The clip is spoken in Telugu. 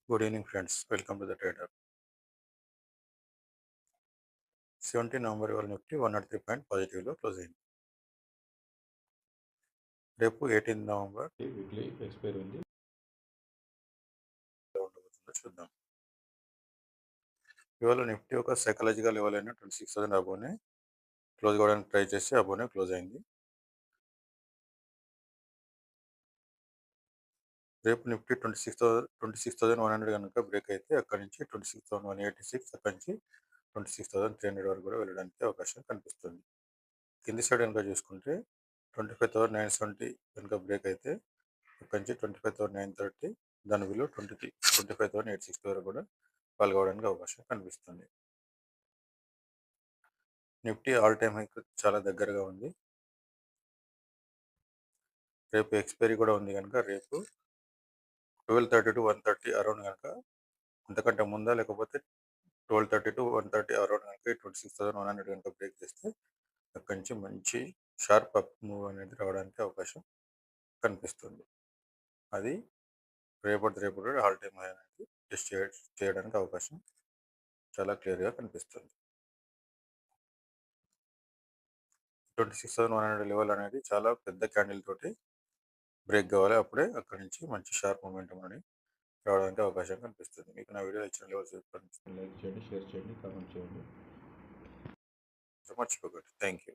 Good evening, friends. Welcome to the trader. 17 November ఇవాళ నిఫ్టీ 103 పాయింట్ పాజిటివ్లో క్లోజ్ అయింది. రేపు 18 నవంబర్ వీక్లీ ఎక్స్పైర్ ఉంది. ఎలా ఉండబోతుందో చూద్దాం. ఇవాళ నిఫ్టీ ఒక సైకలాజికల్ లెవెల్ అయిన 26,000 అబోనే క్లోజ్ కావడానికి ట్రై చేసి అబోనే క్లోజ్ అయింది. రేపు నిఫ్టీ 26,100 కనుక బ్రేక్ అయితే అక్కడి నుంచి 26,186, అక్కడి నుంచి 26,300 వరకు కూడా వెళ్ళడానికి అవకాశం కనిపిస్తుంది. కింది సైడ్ కనుక చూసుకుంటే 25,970 కనుక బ్రేక్ అయితే అక్కడి నుంచి 25,930, దాని విలువ 25,860 వరకు కూడా పాల్గొనడానికి అవకాశం కనిపిస్తుంది. నిఫ్టీ ఆల్ టైమ్ హైక్ చాలా దగ్గరగా ఉంది. రేపు ఎక్స్పైరీ కూడా ఉంది కనుక రేపు 12:30 to 1:30 అరౌండ్ కనుక, అంతకంటే ముందా లేకపోతే 12:30 to 1:30 అరౌండ్ కనుక 26,100 కనుక బ్రేక్ చేస్తే అక్కడి నుంచి మంచి షార్ప్ అప్ మూవ్ అనేది రావడానికి అవకాశం కనిపిస్తుంది. అది రేపు ఆల్ టైమ్ హై అనేది టెస్ట్ చేయడానికి అవకాశం చాలా క్లియర్గా కనిపిస్తుంది. 26,100 లెవెల్ అనేది చాలా పెద్ద క్యాండిల్ తోటి బ్రేక్ కావాలి. అప్పుడే అక్కడి నుంచి మంచి షార్ప్ మూమెంటం అని రావడానికి అవకాశం కనిపిస్తుంది. మీకు నా వీడియో ఇచ్చిన లెవెల్స్ లైక్ చేయండి, షేర్ చేయండి, కామెంట్ చేయండి. మర్చిపోకండి. Thank you.